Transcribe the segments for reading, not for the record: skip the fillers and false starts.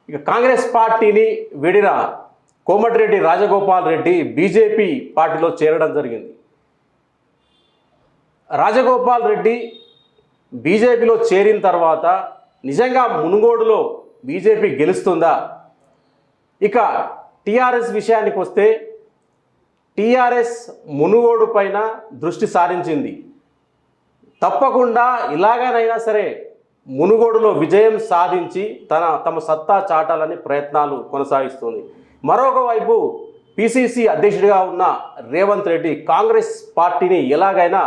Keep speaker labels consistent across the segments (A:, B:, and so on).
A: ఇక కాంగ్రెస్ పార్టీని వీడిన కోమటిరెడ్డి రాజగోపాల్ రెడ్డి బీజేపీ పార్టీలో చేరడం జరిగింది. రాజగోపాల్ రెడ్డి బీజేపీలో చేరిన తర్వాత నిజంగా మునుగోడులో బీజేపీ గెలుస్తుందా? ఇక టీఆర్ఎస్ విషయానికి వస్తే టీఆర్ఎస్ మునుగోడు పైన దృష్టి సారించింది. తప్పకుండా ఇలాగనైనా సరే మునుగోడులో విజయం సాధించి తమ సత్తా చాటాలని ప్రయత్నాలు కొనసాగిస్తుంది. మరొక వైపు పిసిసి అధ్యక్షుడిగా ఉన్న రేవంత్ రెడ్డి కాంగ్రెస్ పార్టీని ఎలాగైనా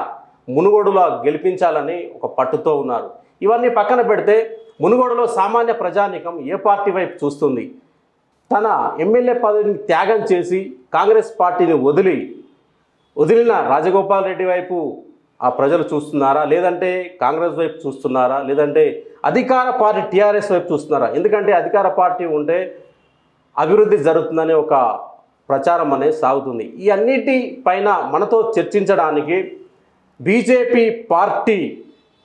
A: మునుగోడులో గెలిపించాలని ఒక పట్టుతో ఉన్నారు. ఇవన్నీ పక్కన పెడితే మునుగోడులో సామాన్య ప్రజానీకం ఏ పార్టీ వైపు చూస్తుంది? తన ఎమ్మెల్యే పదవిని త్యాగం చేసి కాంగ్రెస్ పార్టీని వదిలిన రాజగోపాల్ రెడ్డి వైపు ఆ ప్రజలు చూస్తున్నారా, లేదంటే కాంగ్రెస్ వైపు చూస్తున్నారా, లేదంటే అధికార పార్టీ టీఆర్ఎస్ వైపు చూస్తున్నారా? ఎందుకంటే అధికార పార్టీ ఉంటే అభివృద్ధి జరుగుతుందనే ఒక ప్రచారం అనేది సాగుతుంది. ఈ అన్నిటి పైన మనతో చర్చించడానికి బీజేపీ పార్టీ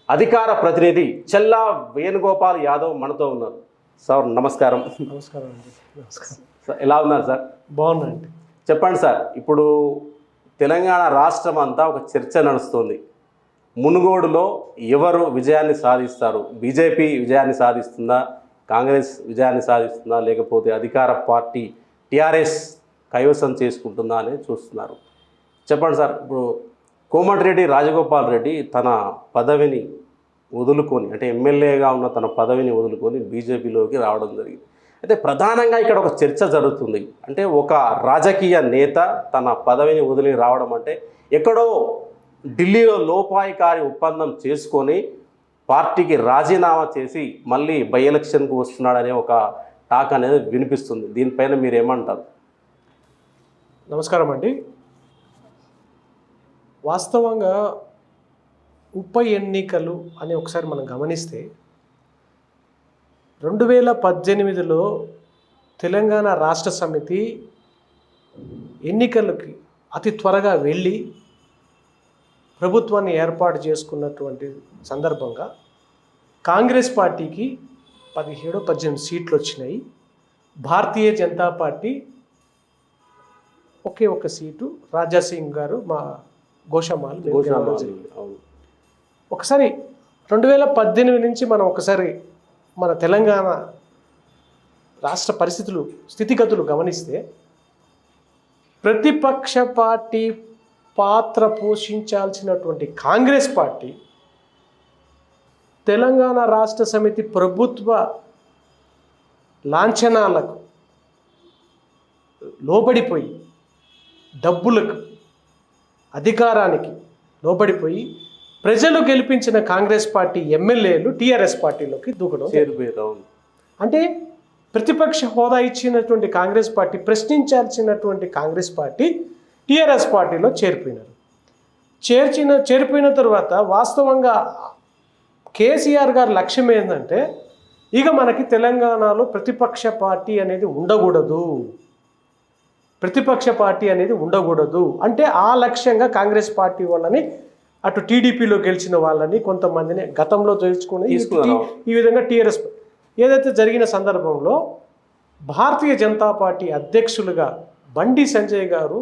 A: అధికార ప్రతినిధి చెల్లా వేణుగోపాల్ యాదవ్ మనతో ఉన్నారు. సార్ నమస్కారం.
B: నమస్కారం అండి. నమస్కారం
A: సార్, ఎలా ఉన్నారు సార్?
B: బాగున్నాయండి.
A: చెప్పండి సార్, ఇప్పుడు తెలంగాణ రాష్ట్రం అంతా ఒక చర్చ నడుస్తుంది. మునుగోడులో ఎవరు విజయాన్ని సాధిస్తారు? బీజేపీ విజయాన్ని సాధిస్తుందా, కాంగ్రెస్ విజయాన్ని సాధిస్తుందా, లేకపోతే అధికార పార్టీ టీఆర్ఎస్ కైవసం చేసుకుంటుందా అని చూస్తున్నారు. చెప్పండి సార్, ఇప్పుడు కోమటిరెడ్డి రాజగోపాల్ రెడ్డి తన పదవిని వదులుకొని, అంటే ఎమ్మెల్యేగా ఉన్న తన పదవిని వదులుకొని బీజేపీలోకి రావడం జరిగింది. అయితే ప్రధానంగా ఇక్కడ ఒక చర్చ జరుగుతుంది. అంటే ఒక రాజకీయ నేత తన పదవిని వదిలి రావడం అంటే ఎక్కడో ఢిల్లీలో లోపాయికారి ఒప్పందం చేసుకొని పార్టీకి రాజీనామా చేసి మళ్ళీ బై ఎలక్షన్కు వస్తున్నాడనే ఒక టాక్ అనేది వినిపిస్తుంది. దీనిపైన మీరు ఏమంటారు?
B: నమస్కారం అండి. వాస్తవంగా ఉప ఎన్నికలు అని ఒకసారి మనం గమనిస్తే 2018లో తెలంగాణ రాష్ట్ర సమితి ఎన్నికలకి అతి త్వరగా వెళ్ళి ప్రభుత్వాన్ని ఏర్పాటు చేసుకున్నటువంటి సందర్భంగా కాంగ్రెస్ పార్టీకి 17-18 సీట్లు వచ్చినాయి. భారతీయ జనతా పార్టీ ఒకే ఒక సీటు రాజాసింగ్ గారు మా గోషామాల్. ఒకసారి 2018 నుంచి మనం ఒకసారి మన తెలంగాణ రాష్ట్ర స్థితిగతులు గమనిస్తే ప్రతిపక్ష పార్టీ పాత్ర పోషించాల్సినటువంటి కాంగ్రెస్ పార్టీ తెలంగాణ రాష్ట్ర సమితి ప్రభుత్వ లాంఛనాలకు లోబడిపోయి, డబ్బులకు, అధికారానికి లోబడిపోయి ప్రజలు గెలిపించిన కాంగ్రెస్ పార్టీ ఎమ్మెల్యేలు టీఆర్ఎస్ పార్టీలోకి దూకడం. అంటే ప్రతిపక్ష హోదా ఇచ్చినటువంటి కాంగ్రెస్ పార్టీ, ప్రశ్నించాల్సినటువంటి కాంగ్రెస్ పార్టీ టీఆర్ఎస్ పార్టీలో చేరిపోయిన తర్వాత వాస్తవంగా కేసీఆర్ గారి లక్ష్యం ఏంటంటే ఇక మనకి తెలంగాణలో ప్రతిపక్ష పార్టీ అనేది ఉండకూడదు అంటే ఆ లక్ష్యంగా కాంగ్రెస్ పార్టీ వాళ్ళని, అటు టీడీపీలో గెలిచిన వాళ్ళని కొంతమందిని గతంలో తెలుసుకుని ఈ విధంగా టీఆర్ఎస్ ఏదైతే జరిగిన సందర్భంలో భారతీయ జనతా పార్టీ అధ్యక్షులుగా బండి సంజయ్ గారు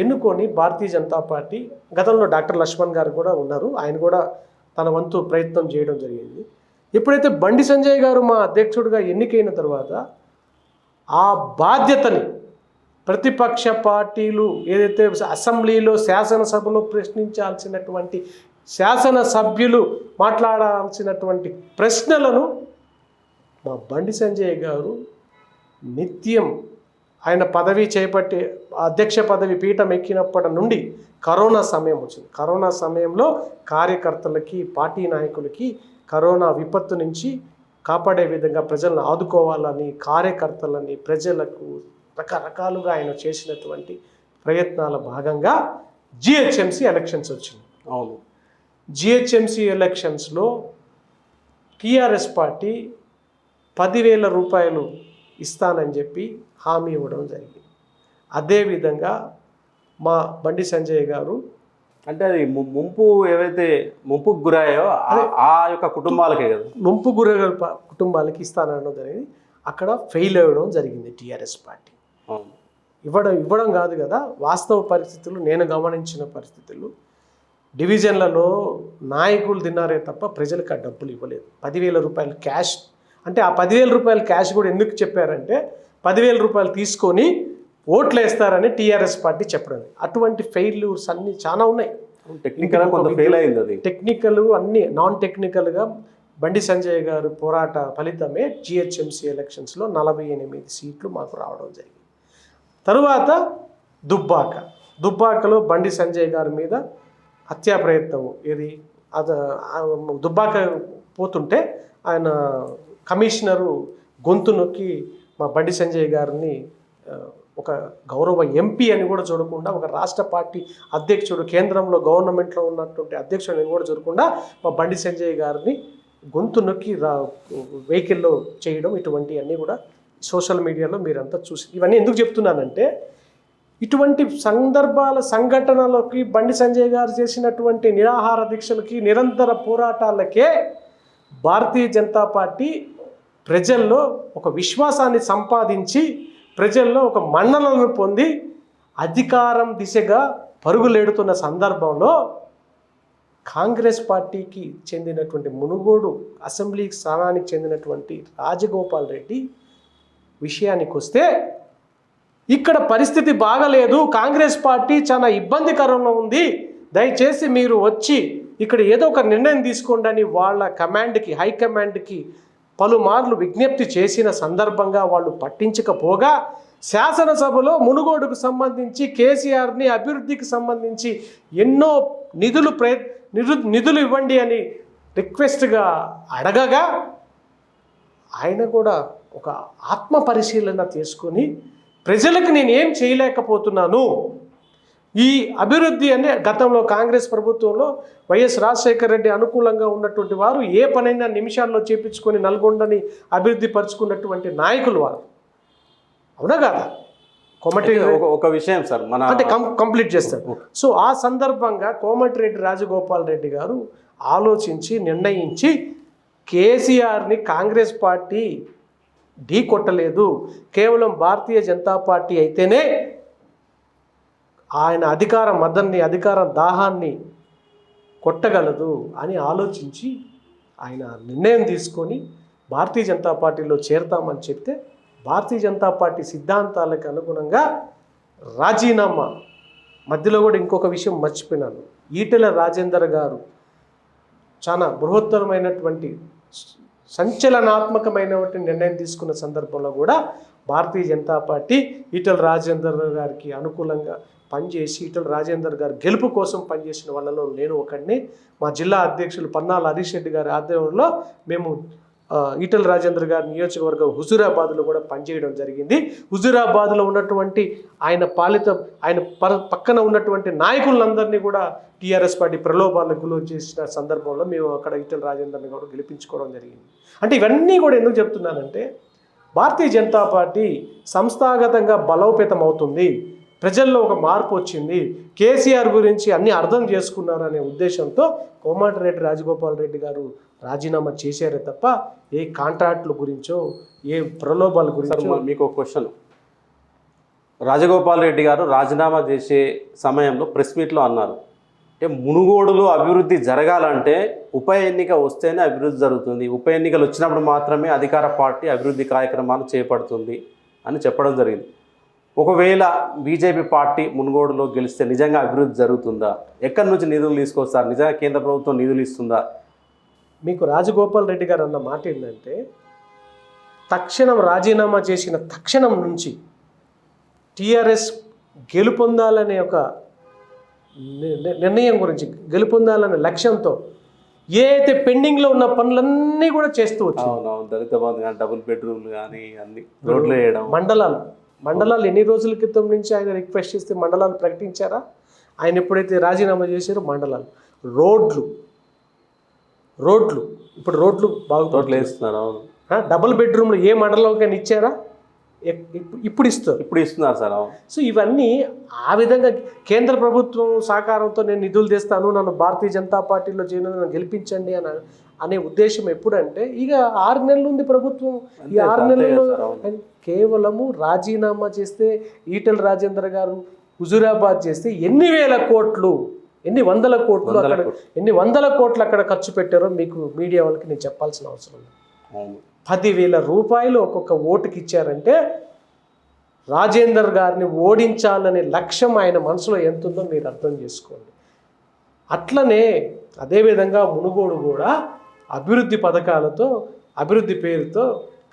B: ఎన్నుకొని భారతీయ జనతా పార్టీ, గతంలో డాక్టర్ లక్ష్మణ్ గారు కూడా ఉన్నారు, ఆయన కూడా తన వంతు ప్రయత్నం చేయడం జరిగింది. ఎప్పుడైతే బండి సంజయ్ గారు మా అధ్యక్షుడిగా ఎన్నికైన తర్వాత ఆ బాధ్యతని ప్రతిపక్ష పార్టీలు ఏదైతే అసెంబ్లీలో శాసనసభలో ప్రశ్నించాల్సినటువంటి శాసనసభ్యులు మాట్లాడాల్సినటువంటి ప్రశ్నలను మా బండి సంజయ్ గారు నిత్యం ఆయన పదవి చేపట్టి అధ్యక్ష పదవి పీఠం ఎక్కినప్పటి నుండి కరోనా సమయం వచ్చింది. కరోనా సమయంలో కార్యకర్తలకి, పార్టీ నాయకులకి కరోనా విపత్తు నుంచి కాపాడే విధంగా ప్రజలను ఆదుకోవాలని, కార్యకర్తలని, ప్రజలకు రకరకాలుగా ఆయన చేసినటువంటి ప్రయత్నాల భాగంగా జిహెచ్ఎంసీ ఎలక్షన్స్ వచ్చింది.
A: అవును,
B: జిహెచ్ఎంసీ ఎలక్షన్స్లో టీఆర్ఎస్ పార్టీ 10,000 రూపాయలు ఇస్తానని చెప్పి హామీ ఇవ్వడం జరిగింది. అదేవిధంగా మా బండి సంజయ్ గారు,
A: అంటే అది ముంపుకు గురయ్యో ఆ యొక్క కుటుంబాలకే కదా,
B: ముంపు గురైన కుటుంబాలకి ఇస్తానడం జరిగింది. అక్కడ ఫెయిల్ అవ్వడం జరిగింది టీఆర్ఎస్ పార్టీ.
A: అవును.
B: ఇవ్వడం కాదు కదా, వాస్తవ పరిస్థితులు నేను గమనించిన పరిస్థితులు డివిజన్లలో నాయకులు తిన్నారే తప్ప ప్రజలకు ఆ డబ్బులు ఇవ్వలేదు. 10,000 రూపాయలు క్యాష్, అంటే ఆ 10,000 రూపాయలు క్యాష్ కూడా ఎందుకు చెప్పారంటే 10,000 రూపాయలు తీసుకొని ఓట్లు వేస్తారని టీఆర్ఎస్ పార్టీ చెప్పడం. అటువంటి ఫెయిల్యూర్స్ అన్నీ చాలా ఉన్నాయి. టెక్నికల్ అన్ని నాన్ టెక్నికల్గా బండి సంజయ్ గారు పోరాట ఫలితమే జిహెచ్ఎంసీ ఎలక్షన్స్లో 48 సీట్లు మాకు రావడం జరిగింది. తరువాత దుబ్బాకలో బండి సంజయ్ గారి మీద హత్యా ప్రయత్నం, దుబ్బాక పోతుంటే ఆయన కమిషనరు గొంతు నొక్కి మా బండి సంజయ్ గారిని ఒక గౌరవ ఎంపీ అని కూడా చూడకుండా, ఒక రాష్ట్ర పార్టీ అధ్యక్షుడు, కేంద్రంలో గవర్నమెంట్లో ఉన్నటువంటి అధ్యక్షుడు అని కూడా చూడకుండా మా బండి సంజయ్ గారిని గొంతు నొక్కి వెహికల్లో చేయడం, ఇటువంటివన్నీ కూడా సోషల్ మీడియాలో మీరంతా చూసి. ఇవన్నీ ఎందుకు చెప్తున్నానంటే ఇటువంటి సంఘటనలకి బండి సంజయ్ గారు చేసినటువంటి నిరాహార దీక్షలకి, నిరంతర పోరాటాలకే భారతీయ జనతా పార్టీ ప్రజల్లో ఒక విశ్వాసాన్ని సంపాదించి, ప్రజల్లో ఒక మన్ననలను పొంది అధికారం దిశగా పరుగులెడుతున్న సందర్భంలో కాంగ్రెస్ పార్టీకి చెందినటువంటి మునుగోడు అసెంబ్లీ స్థానానికి చెందినటువంటి రాజగోపాల్ రెడ్డి విషయానికి వస్తే ఇక్కడ పరిస్థితి బాగలేదు, కాంగ్రెస్ పార్టీ చాలా ఇబ్బందికరంలో ఉంది, దయచేసి మీరు వచ్చి ఇక్కడ ఏదో ఒక నిర్ణయం తీసుకోండి అని వాళ్ళ కమాండ్కి, హైకమాండ్కి పలుమార్లు విజ్ఞప్తి చేసిన సందర్భంగా వాళ్ళు పట్టించకపోగా శాసనసభలో మునుగోడుకు సంబంధించి కేసీఆర్ని అభివృద్ధికి సంబంధించి ఎన్నో నిధులు ఇవ్వండి అని రిక్వెస్ట్గా అడగగా ఆయన కూడా ఒక ఆత్మ పరిశీలన తీసుకొని ప్రజలకు నేను ఏం చేయలేకపోతున్నాను, ఈ అభివృద్ధి అనే గతంలో కాంగ్రెస్ ప్రభుత్వంలో వైఎస్ రాజశేఖర రెడ్డి అనుకూలంగా ఉన్నటువంటి వారు ఏ పనైనా నిమిషాల్లో చేపించుకొని నల్గొండని అభివృద్ధి పరుచుకున్నటువంటి నాయకులు వారు, అవునా కదా?
A: ఒక విషయం సార్
B: అంటే కంప్లీట్ చేస్తాడు. సో ఆ సందర్భంగా కోమటిరెడ్డి రాజగోపాల్ రెడ్డి గారు ఆలోచించి నిర్ణయించి కేసీఆర్ని కాంగ్రెస్ పార్టీ ఢీ కొట్టలేదు, కేవలం భారతీయ జనతా పార్టీ అయితేనే ఆయన అధికార దాహాన్ని కొట్టగలదు అని ఆలోచించి ఆయన నిర్ణయం తీసుకొని భారతీయ జనతా పార్టీలో చేరతామని చెప్తే భారతీయ జనతా పార్టీ సిద్ధాంతాలకు అనుగుణంగా రాజీనామా. మధ్యలో కూడా ఇంకొక విషయం మర్చిపోయినాను, ఈటెల రాజేందర్ గారు చాలా బృహత్తరమైనటువంటి సంచలనాత్మకమైనటువంటి నిర్ణయం తీసుకున్న సందర్భంలో కూడా భారతీయ జనతా పార్టీ ఈటెల రాజేందర్ గారికి అనుకూలంగా పనిచేసి ఈటెల రాజేందర్ గారు గెలుపు కోసం పనిచేసిన వాళ్ళలో నేను ఒకడిని. మా జిల్లా అధ్యక్షులు పన్నాల హరీష్ రెడ్డి గారి ఆధ్వర్యంలో మేము ఈటెల రాజేందర్ గారి నియోజకవర్గం హుజూరాబాద్లో కూడా పనిచేయడం జరిగింది. హుజూరాబాద్లో ఉన్నటువంటి ఆయన పక్కన ఉన్నటువంటి నాయకులందరినీ కూడా టీఆర్ఎస్ పార్టీ ప్రలోభాలకు గురి చేసిన సందర్భంలో మేము అక్కడ ఈటెల రాజేందర్ని కూడా గెలిపించుకోవడం జరిగింది. అంటే ఇవన్నీ కూడా ఎందుకు చెప్తున్నానంటే భారతీయ జనతా పార్టీ సంస్థాగతంగా బలోపేతం అవుతుంది, ప్రజల్లో ఒక మార్పు వచ్చింది, కేసీఆర్ గురించి అన్నీ అర్థం చేసుకున్నారనే ఉద్దేశంతో కోమటిరెడ్డి రాజగోపాల్ రెడ్డి గారు రాజీనామా చేశారే తప్ప ఏ కాంట్రాక్టుల గురించో ఏ ప్రలోభాల గురించో.
A: మీకు ఒక క్వశ్చన్, రాజగోపాల్ రెడ్డి గారు రాజీనామా చేసే సమయంలో ప్రెస్ మీట్లో అన్నారు, అంటే మునుగోడులో అభివృద్ధి జరగాలంటే ఉప ఎన్నిక వస్తేనే అభివృద్ధి జరుగుతుంది, ఉప ఎన్నికలు వచ్చినప్పుడు మాత్రమే అధికార పార్టీ అభివృద్ధి కార్యక్రమాలు చేపడుతుంది అని చెప్పడం జరిగింది. ఒకవేళ బీజేపీ పార్టీ మునుగోడులో గెలిస్తే నిజంగా అభివృద్ధి జరుగుతుందా? ఎక్కడి నుంచి నిధులు తీసుకొస్తారు? నిజంగా కేంద్ర ప్రభుత్వం నిధులు ఇస్తుందా?
B: మీకు రాజగోపాల్ రెడ్డి గారు అన్న మాట ఏంటంటే తక్షణం రాజీనామా చేసిన తక్షణం నుంచి టీఆర్ఎస్ గెలుపొందాలనే ఒక నిర్ణయం గురించి, గెలుపొందాలనే లక్ష్యంతో ఏ అయితే పెండింగ్లో ఉన్న పనులన్నీ కూడా చేస్తూ వచ్చారు.
A: దళిత బంధు కానీ, డబుల్ బెడ్రూమ్లు కానీ, అన్ని రోడ్లు వేయడం.
B: మండలాలు ఎన్ని రోజుల క్రితం నుంచి ఆయన రిక్వెస్ట్ చేస్తే మండలాలు ప్రకటించారా? ఆయన ఎప్పుడైతే రాజీనామా చేశారో మండలాలు, రోడ్లు ఇప్పుడు రోడ్లు
A: రోడ్లు వేస్తున్నారు.
B: డబుల్ బెడ్రూమ్లు ఏ మండలంకైనా ఇచ్చారా? ఇప్పుడు
A: ఇస్తున్నారు సార్.
B: సో ఇవన్నీ ఆ విధంగా కేంద్ర ప్రభుత్వం సహకారంతో నేను నిధులు తెస్తాను, నన్ను భారతీయ జనతా పార్టీలో నన్ను గెలిపించండి అనే ఉద్దేశం ఎప్పుడంటే ఇక 6 నెలలు ఉంది ప్రభుత్వం, ఈ 6
A: అంతే
B: నెలల్లో
A: సార్, అవును.
B: కేవలము రాజీనామా చేస్తే ఈటెల రాజేందర్ గారు హుజూరాబాద్ చేస్తే ఎన్ని వేల కోట్లు, ఎన్ని వందల కోట్లు అక్కడ, ఎన్ని వందల కోట్లు అక్కడ ఖర్చు పెట్టారో మీకు మీడియా వాళ్ళకి నేను చెప్పాల్సిన అవసరం లేదు.
A: అవును.
B: 10,000 రూపాయలు ఒక్కొక్క ఓటుకి ఇచ్చారంటే రాజేందర్ గారిని ఓడించాలనే లక్ష్యం ఆయన మనసులో ఎంత ఉందో మీరు అర్థం చేసుకోండి. అట్లనే అదేవిధంగా మునుగోడు కూడా అభివృద్ధి పథకాలతో, అభివృద్ధి పేరుతో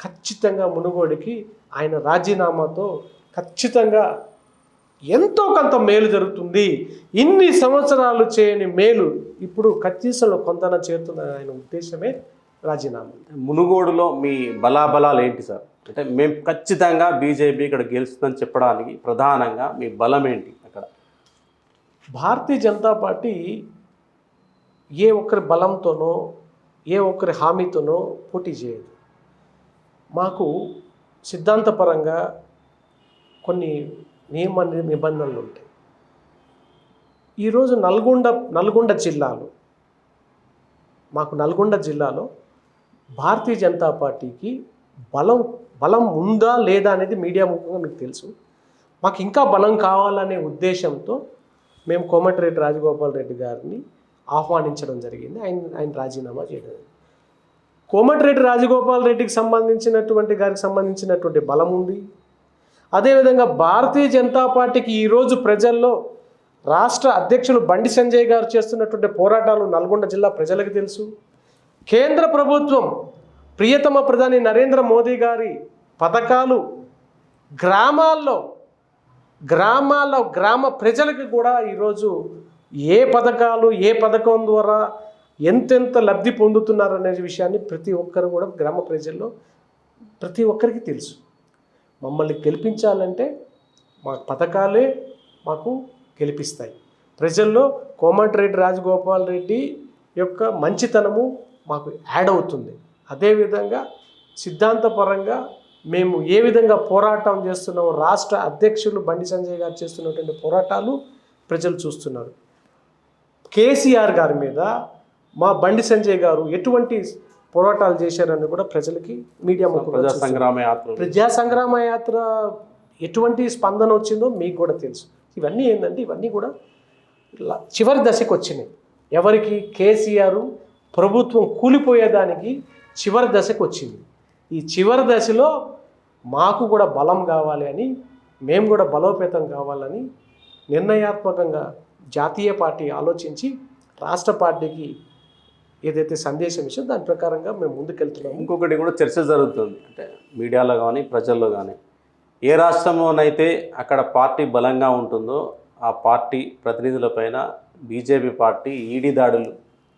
B: ఖచ్చితంగా మునుగోడికి ఆయన రాజీనామాతో ఖచ్చితంగా ఎంతో కొంత మేలు జరుగుతుంది. ఇన్ని సంవత్సరాలు చేయని మేలు ఇప్పుడు కనీసంలో కొంతన చేరుతుందని ఆయన ఉద్దేశమే రాజీనామా.
A: మునుగోడులో మీ బలాబలాలు ఏంటి సార్? అంటే మేము ఖచ్చితంగా బీజేపీ ఇక్కడ గెలుస్తుందని చెప్పడానికి ప్రధానంగా మీ బలం ఏంటి అక్కడ?
B: భారతీయ జనతా పార్టీ ఏ ఒక్కరి బలంతోనో ఏ ఒక్కరి హామీతోనో పోటీ చేయదు. మాకు సిద్ధాంతపరంగా కొన్ని నియమ నిబంధనలు ఉంటాయి. ఈరోజు నల్గొండ జిల్లాలో, మాకు నల్గొండ జిల్లాలో భారతీయ జనతా పార్టీకి బలం ఉందా లేదా అనేది మీడియా ముఖంగా మీకు తెలుసు. మాకు ఇంకా బలం కావాలనే ఉద్దేశంతో మేము కోమటిరెడ్డి రాజగోపాల్ రెడ్డి గారిని ఆహ్వానించడం జరిగింది. ఆయన రాజీనామా చేయడం. కోమటిరెడ్డి రాజగోపాల్ రెడ్డికి సంబంధించినటువంటి బలం ఉంది. అదేవిధంగా భారతీయ జనతా పార్టీకి ఈరోజు ప్రజల్లో రాష్ట్ర అధ్యక్షులు బండి సంజయ్ గారు చేస్తున్నటువంటి పోరాటాలు నల్గొండ జిల్లా ప్రజలకు తెలుసు. కేంద్ర ప్రభుత్వం ప్రియతమ ప్రధాని నరేంద్ర మోదీ గారి పథకాలు గ్రామ ప్రజలకు కూడా ఈరోజు ఏ పథకం ద్వారా ఎంతెంత లబ్ధి పొందుతున్నారనే విషయాన్ని ప్రతి ఒక్కరు కూడా గ్రామ ప్రజల్లో ప్రతి ఒక్కరికి తెలుసు. మమ్మల్ని గెలిపించాలంటే మా పథకాలే మాకు గెలిపిస్తాయి. ప్రజల్లో కోమటిరెడ్డి రాజగోపాల్ రెడ్డి యొక్క మంచితనము మాకు యాడ్ అవుతుంది. అదేవిధంగా సిద్ధాంతపరంగా మేము ఏ విధంగా పోరాటం చేస్తున్నామో రాష్ట్ర అధ్యక్షులు బండి సంజయ్ గారు చేస్తున్నటువంటి పోరాటాలు ప్రజలు చూస్తున్నారు. కేసీఆర్ గారి మీద మా బండి సంజయ్ గారు ఎటువంటి పోరాటాలు చేశారని కూడా ప్రజలకి మీడియా ప్రజా సంగ్రామ యాత్ర ఎటువంటి స్పందన వచ్చిందో మీకు కూడా తెలుసు. ఇవన్నీ ఏంటంటే ఇవన్నీ కూడా చివరి దశకు వచ్చినాయి. ఎవరికి? కేసీఆర్ ప్రభుత్వం కూలిపోయేదానికి చివరి దశకు వచ్చింది. ఈ చివరి దశలో మాకు కూడా బలం కావాలి అని, మేము కూడా బలోపేతం కావాలని నిర్ణయాత్మకంగా జాతీయ పార్టీ ఆలోచించి రాష్ట్ర పార్టీకి ఏదైతే సందేశం ఇచ్చో దాని ప్రకారంగా మేము ముందుకెళ్తున్నాము.
A: ఇంకొకటి కూడా చర్చ జరుగుతుంది, అంటే మీడియాలో కానీ ప్రజల్లో కానీ, ఏ రాష్ట్రంలోనైతే అక్కడ పార్టీ బలంగా ఉంటుందో ఆ పార్టీ ప్రతినిధులపైన బీజేపీ పార్టీ ఈడీ దాడులు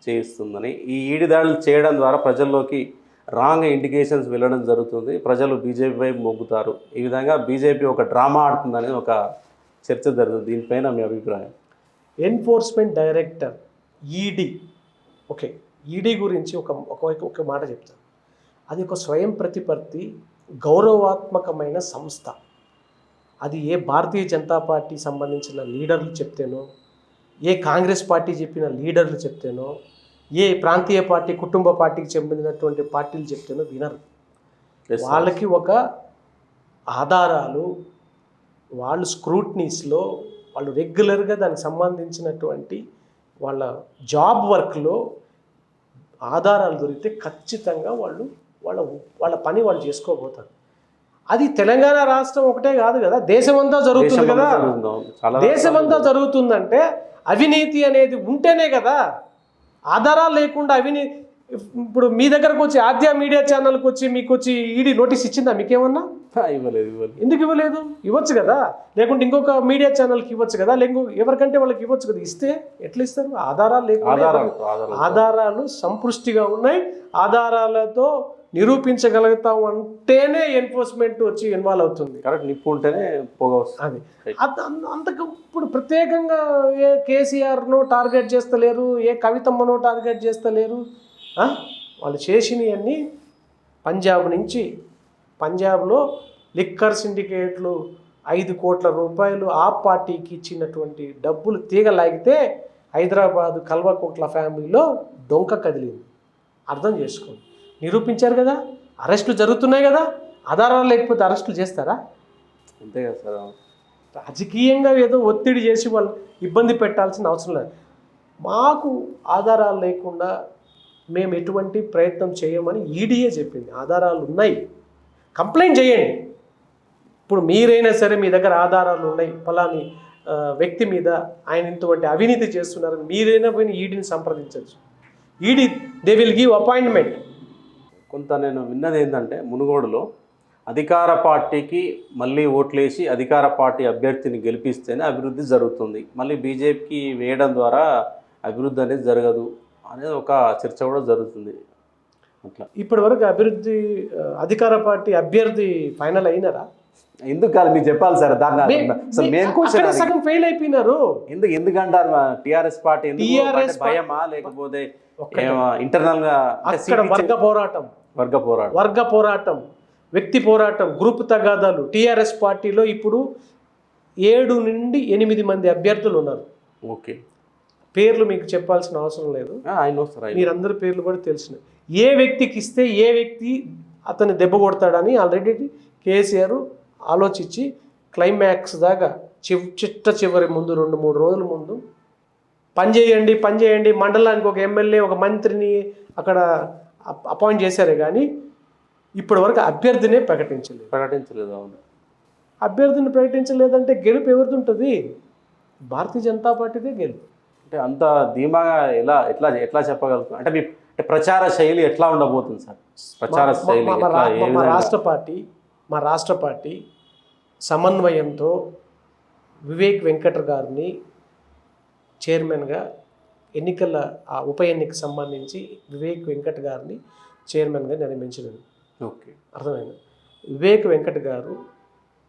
A: చేయిస్తుందని, ఈ ఈడీ దాడులు చేయడం ద్వారా ప్రజల్లోకి రాంగ్ ఇండికేషన్స్ వెళ్ళడం జరుగుతుంది, ప్రజలు బీజేపీ వైపు మొగ్గుతారు, ఈ విధంగా బీజేపీ ఒక డ్రామా ఆడుతుందని ఒక చర్చ జరుగుతుంది. దీనిపైన మీ అభిప్రాయం?
B: Enforcement director ED, okay, ED గురించి ఒక మాట చెప్తాను. అది ఒక స్వయం ప్రతిపత్తి గౌరవాత్మకమైన సంస్థ. అది ఏ భారతీయ జనతా పార్టీ సంబంధించిన లీడర్లు చెప్తేనో, ఏ కాంగ్రెస్ పార్టీ చెప్పిన లీడర్లు చెప్తేనో, ఏ ప్రాంతీయ పార్టీ కుటుంబ పార్టీకి చెందినటువంటి పార్టీలు చెప్తేనో వినరు. వాళ్ళకి ఒక ఆధారాలు, వాళ్ళు స్క్రూట్నీస్లో, వాళ్ళు రెగ్యులర్గా దానికి సంబంధించినటువంటి వాళ్ళ జాబ్ వర్క్లో ఆధారాలు దొరికితే ఖచ్చితంగా వాళ్ళ పని వాళ్ళు చేసుకోబోతారు. అది తెలంగాణ రాష్ట్రం ఒకటే కాదు కదా, దేశమంతా జరుగుతుంది కదా. దేశమంతా జరుగుతుందంటే అవినీతి అనేది ఉంటేనే కదా. ఆధారాలు లేకుండా అవినీతి, ఇప్పుడు మీ దగ్గరకు వచ్చి ఆద్య మీడియా ఛానల్కి వచ్చి మీకు వచ్చి ఈడీ నోటీస్ ఇచ్చిందా? మీకేమన్నా
A: ఇవ్వలేదు.
B: ఎందుకు ఇవ్వలేదు? ఇవ్వచ్చు కదా, లేకుంటే ఇంకొక మీడియా ఛానల్కి ఇవ్వచ్చు కదా, ఎవరికంటే వాళ్ళకి ఇవ్వచ్చు కదా. ఇస్తే ఎట్లా ఇస్తారు? ఆధారాలు లేకుండా. ఆధారాలు సంపుష్టిగా ఉన్నాయి, ఆధారాలతో నిరూపించగలుగుతాం అంటేనే ఎన్ఫోర్స్మెంట్ వచ్చి ఇన్వాల్వ్ అవుతుంది.
A: కరెక్ట్, నిప్పు ఉంటేనే
B: అది అంతకు ఇప్పుడు ప్రత్యేకంగా ఏ కేసీఆర్ను టార్గెట్ చేస్తలేరు, ఏ కవితమ్మను టార్గెట్ చేస్తలేరు. వాళ్ళు చేసినవన్నీ పంజాబ్లో లిక్కర్ సిండికేట్లు 5 కోట్ల రూపాయలు ఆ పార్టీకి ఇచ్చినటువంటి డబ్బులు తీగలాగితే హైదరాబాదు కల్వకుంట్ల ఫ్యామిలీలో డొంక కదిలింది. అర్థం చేసుకోండి. నిరూపించారు కదా, అరెస్టులు జరుగుతున్నాయి కదా, ఆధారాలు లేకపోతే అరెస్టులు చేస్తారా?
A: అంతే కదా సార్.
B: రాజకీయంగా ఏదో ఒత్తిడి చేసి వాళ్ళు ఇబ్బంది పెట్టాల్సిన అవసరం లేదు. మాకు ఆధారాలు లేకుండా మేము ఎటువంటి ప్రయత్నం చేయమని ఈడీఏ చెప్పింది. ఆధారాలు ఉన్నాయి, కంప్లైంట్ చేయండి. ఇప్పుడు మీరైనా సరే మీ దగ్గర ఆధారాలు ఉన్నాయి, ఫలాని వ్యక్తి మీద ఆయన ఇంటువంటి అవినీతి చేస్తున్నారని మీరైనా పోయిన ఈడీని సంప్రదించవచ్చు. ED they will give appointment.
A: కొంత నేను విన్నది ఏంటంటే మునుగోడులో అధికార పార్టీకి మళ్ళీ ఓట్లేసి అధికార పార్టీ అభ్యర్థిని గెలిపిస్తేనే అభివృద్ధి జరుగుతుంది, మళ్ళీ బీజేపీకి వేయడం ద్వారా అభివృద్ధి అనేది జరగదు అనేది ఒక చర్చ కూడా జరుగుతుంది. అట్లా
B: ఇప్పటి వరకు అభివృద్ధి అధికార పార్టీ అభ్యర్థి ఫైనల్ అయినారా?
A: ఎందుకు కాదు మీరు చెప్పాలి సార్. దాన్ని మెయిన్ క్వశ్చన్
B: సగం ఫెయిల్ అయిపోయినారు.
A: ఎందుకంటారు టీఆర్ఎస్ పార్టీ భయమా లేకపోతే ఇంటర్నల్ గా
B: అక్కడ వర్గ పోరాటం, వ్యక్తి పోరాటం, గ్రూప్ తగాదాలు. టీఆర్ఎస్ పార్టీలో ఇప్పుడు 7 నుండి 8 మంది అభ్యర్థులు ఉన్నారు.
A: ఓకే,
B: పేర్లు మీకు చెప్పాల్సిన అవసరం లేదు, మీరందరి పేర్లు కూడా తెలిసినవి. ఏ వ్యక్తికి ఇస్తే ఏ వ్యక్తి అతన్ని దెబ్బ కొడతాడని ఆల్రెడీ కేసీఆర్ ఆలోచించి క్లైమాక్స్ దాకా చిట్ట చివరి ముందు 2-3 రోజుల ముందు పనిచేయండి, మండలానికి ఒక ఎమ్మెల్యే ఒక మంత్రిని అక్కడ అపాయింట్ చేశారే కానీ ఇప్పటి వరకు అభ్యర్థినే ప్రకటించలేదు.
A: అవును,
B: అభ్యర్థిని ప్రకటించలేదంటే గెలుపు ఎవరిది ఉంటుంది? భారతీయ జనతా పార్టీదే గెలుపు.
A: అంటే అంత ధీమాగా ఎట్లా చెప్పగలుగుతాం? అంటే మీ ప్రచార శైలి ఎట్లా ఉండబోతుంది సార్? ప్రచార శైలి
B: మా రాష్ట్ర పార్టీ సమన్వయంతో వివేక్ వెంకట గారిని చైర్మన్గా ఎన్నికల ఉప ఎన్నికకు సంబంధించి వివేక్ వెంకట్ గారిని చైర్మన్గా నియమించినది.
A: ఓకే,
B: అర్థమైంది. వివేక్ వెంకట్ గారు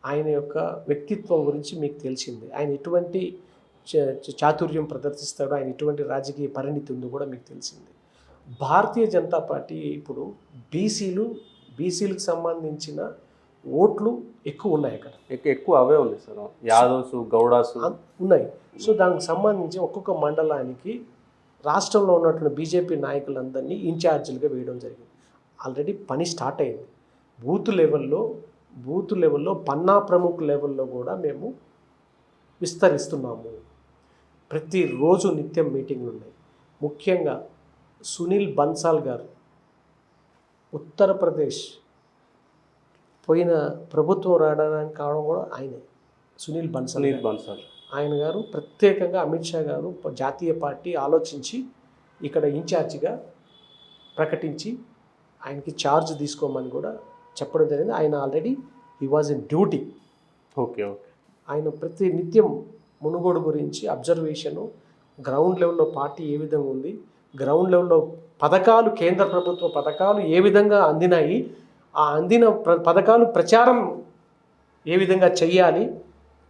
B: ఆయన యొక్క వ్యక్తిత్వం గురించి మీకు తెలిసిందే. ఆయన ఎటువంటి చాతుర్యం ప్రదర్శిస్తాడో, ఆయన ఎటువంటి రాజకీయ పరిణితి ఉందో కూడా మీకు తెలిసిందే. భారతీయ జనతా పార్టీ ఇప్పుడు బీసీలకు సంబంధించిన ఓట్లు ఎక్కువ ఉన్నాయి. అక్కడ
A: ఎక్కువ అవే ఉన్నాయి సార్, యాదవ్స్ గౌడాస్
B: ఉన్నాయి. సో దానికి సంబంధించి ఒక్కొక్క మండలానికి రాష్ట్రంలో ఉన్నటువంటి బీజేపీ నాయకులందరినీ ఇన్ఛార్జీలుగా వేయడం జరిగింది. ఆల్రెడీ పని స్టార్ట్ అయింది. బూత్ లెవెల్లో పన్నా ప్రముఖ లెవెల్లో కూడా మేము విస్తరిస్తున్నాము. ప్రతిరోజు నిత్యం మీటింగ్లు ఉన్నాయి. ముఖ్యంగా సునీల్ బన్సాల్ గారు ఉత్తరప్రదేశ్ పోయిన ప్రభుత్వం రావడానికి కావడం కూడా ఆయనే. సునీల్ బన్సాల్ ఆయన గారు ప్రత్యేకంగా అమిత్ షా గారు జాతీయ పార్టీ ఆలోచించి ఇక్కడ ఇన్ఛార్జిగా ప్రకటించి ఆయనకి ఛార్జ్ తీసుకోమని కూడా చెప్పడం జరిగింది. ఆయన already he was in duty.
A: Okay,
B: ఆయన ప్రతి నిత్యం మునుగోడు గురించి అబ్జర్వేషను, గ్రౌండ్ లెవెల్లో పార్టీ ఏ విధంగా ఉంది, గ్రౌండ్ లెవెల్లో పథకాలు, కేంద్ర ప్రభుత్వ పథకాలు ఏ విధంగా అందినాయి, ఆ అందిన పథకాలు ప్రచారం ఏ విధంగా చెయ్యాలి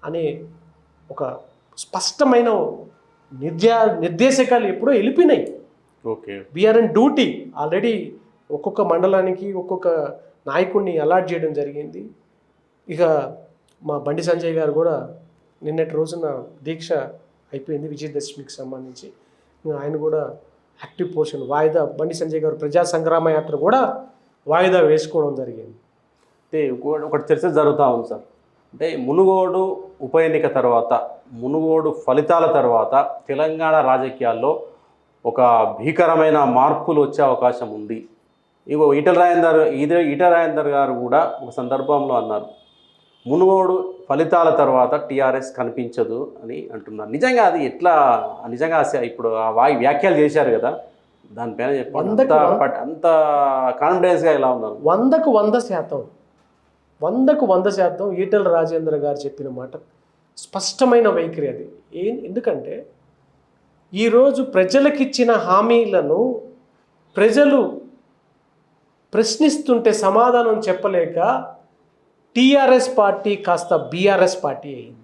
B: అనే ఒక స్పష్టమైన నిర్దేశకాలు ఎప్పుడో వెళ్ళిపోయినాయి.
A: Okay,
B: we are in duty. Already ఒక్కొక్క మండలానికి ఒక్కొక్క నాయకుడిని అలాట్ చేయడం జరిగింది. ఇక మా బండి సంజయ్ గారు కూడా నిన్నటి రోజున దీక్ష అయిపోయింది విజయదశమికి సంబంధించి. ఆయన కూడా యాక్టివ్ పోర్షన్ వాయిదా, బండి సంజయ్ గారు ప్రజా సంగ్రామ యాత్ర కూడా వాయిదా వేసుకోవడం జరిగింది.
A: అంటే ఒకటి చర్చ జరుగుతూ ఉంది సార్. అంటే మునుగోడు ఉప ఎన్నిక తర్వాత, మునుగోడు ఫలితాల తర్వాత తెలంగాణ రాజకీయాల్లో ఒక భీకరమైన మార్పులు వచ్చే అవకాశం ఉంది. ఇగో ఈటెల రాజేందర్ గారు కూడా ఒక సందర్భంలో అన్నారు, మునుగోడు ఫలితాల తర్వాత టీఆర్ఎస్ కనిపించదు అని అంటున్నారు. నిజంగా అది ఎట్లా? నిజంగా ఇప్పుడు ఆ వ్యాఖ్యలు చేశారు కదా, దానిపైన చెప్పండి. అంత కాన్ఫిడెన్స్గా ఎలా ఉన్నారు?
B: 100% ఈటెల రాజేందర్ గారు చెప్పిన మాట స్పష్టమైన వైఖరి అది. ఎందుకంటే ఈరోజు ప్రజలకిచ్చిన హామీలను ప్రజలు ప్రశ్నిస్తుంటే సమాధానం చెప్పలేక టీఆర్ఎస్ పార్టీ కాస్త బీఆర్ఎస్ పార్టీ అయింది.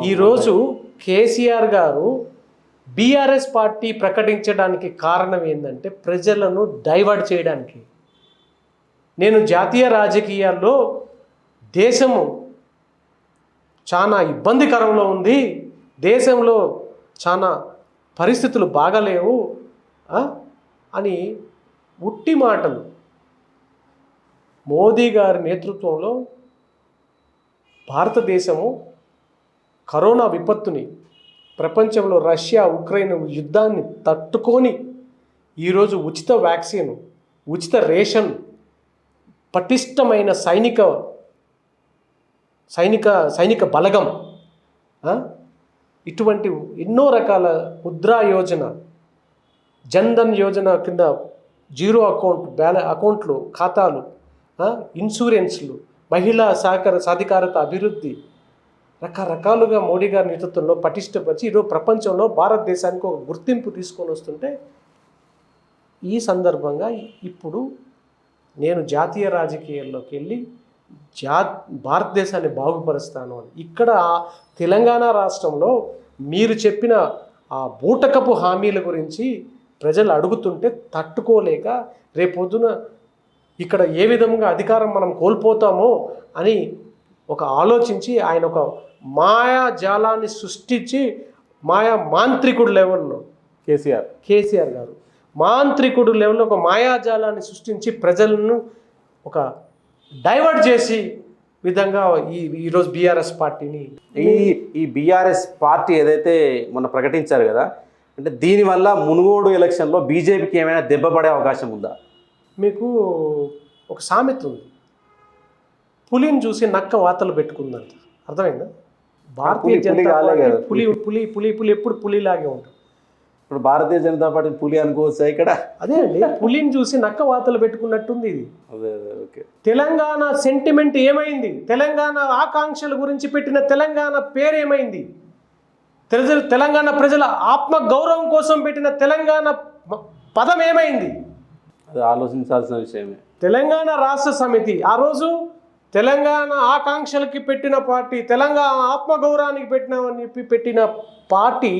B: ఈరోజు కేసీఆర్ గారు బీఆర్ఎస్ పార్టీ ప్రకటించడానికి కారణం ఏంటంటే ప్రజలను డైవర్ట్ చేయడానికి. నేను జాతీయ రాజకీయాల్లో దేశము చాలా ఇబ్బందికరంలో ఉంది, దేశంలో చాలా పరిస్థితులు బాగలేవు, అని ఉట్టి మాటలు. మోదీ గారి నేతృత్వంలో భారతదేశము కరోనా విపత్తుని, ప్రపంచంలో రష్యా ఉక్రెయిన్ యుద్ధాన్ని తట్టుకొని ఈరోజు ఉచిత వ్యాక్సిన్, ఉచిత రేషన్, పటిష్టమైన సైనిక బలగం, ఇటువంటి ఎన్నో రకాల ముద్రా యోజన, జన్ధన్ యోజన కింద జీరో అకౌంట్లు ఖాతాలు, ఇన్సూరెన్స్లు, మహిళా సాధికారత అభివృద్ధి, రకరకాలుగా మోడీ గారి నేతృత్వంలో పటిష్టపరిచి ఈరోజు ప్రపంచంలో భారతదేశానికి ఒక గుర్తింపు తీసుకొని వస్తుంటే, ఈ సందర్భంగా ఇప్పుడు నేను జాతీయ రాజకీయాల్లోకి వెళ్ళి భారతదేశాన్ని బాగుపరుస్తాను అని ఇక్కడ తెలంగాణ రాష్ట్రంలో మీరు చెప్పిన ఆ బూటకపు హామీల గురించి ప్రజలు అడుగుతుంటే తట్టుకోలేక రేపొద్దున ఇక్కడ ఏ విధంగా అధికారం మనం కోల్పోతామో అని ఒక ఆలోచించి ఆయన ఒక మాయాజాలాన్ని సృష్టించి మాంత్రికుడు లెవెల్లో కేసీఆర్ గారు మాంత్రికుడు లెవెల్లో ఒక మాయాజాలాన్ని సృష్టించి ప్రజలను ఒక డైవర్ట్ చేసి విధంగా ఈరోజు బీఆర్ఎస్ పార్టీని
A: ఈ బీఆర్ఎస్ పార్టీ ఏదైతే మొన్న ప్రకటించారు కదా, అంటే దీనివల్ల మునుగోడు ఎలక్షన్లో బీజేపీకి ఏమైనా దెబ్బ పడే అవకాశం ఉందా?
B: మీకు ఒక సామెత ఉంది, పులిని చూసి నక్క వాతలు పెట్టుకుందంట. అర్థమైందా? భారతీయ జనతా పార్టీ పులి పులి పులి పులి ఎప్పుడు పులిలాగే ఉంటుంది.
A: ఇప్పుడు భారతీయ జనతా పార్టీ పులి అనుకోవచ్చా ఇక్కడ?
B: అదే అండి, పులిని చూసి నక్క వాతలు పెట్టుకున్నట్టుంది ఇది.
A: అదే ఓకే.
B: తెలంగాణ సెంటిమెంట్ ఏమైంది? తెలంగాణ ఆకాంక్షల గురించి పెట్టిన తెలంగాణ పేరు ఏమైంది? తెలంగాణ ప్రజల ఆత్మ గౌరవం కోసం పెట్టిన తెలంగాణ పదం ఏమైంది?
A: అది ఆలోచించాల్సిన విషయమే.
B: తెలంగాణ రాష్ట్ర సమితి ఆ రోజు తెలంగాణ ఆకాంక్షలకి పెట్టిన పార్టీ, తెలంగాణ ఆత్మగౌరవానికి పెట్టిన పార్టీ,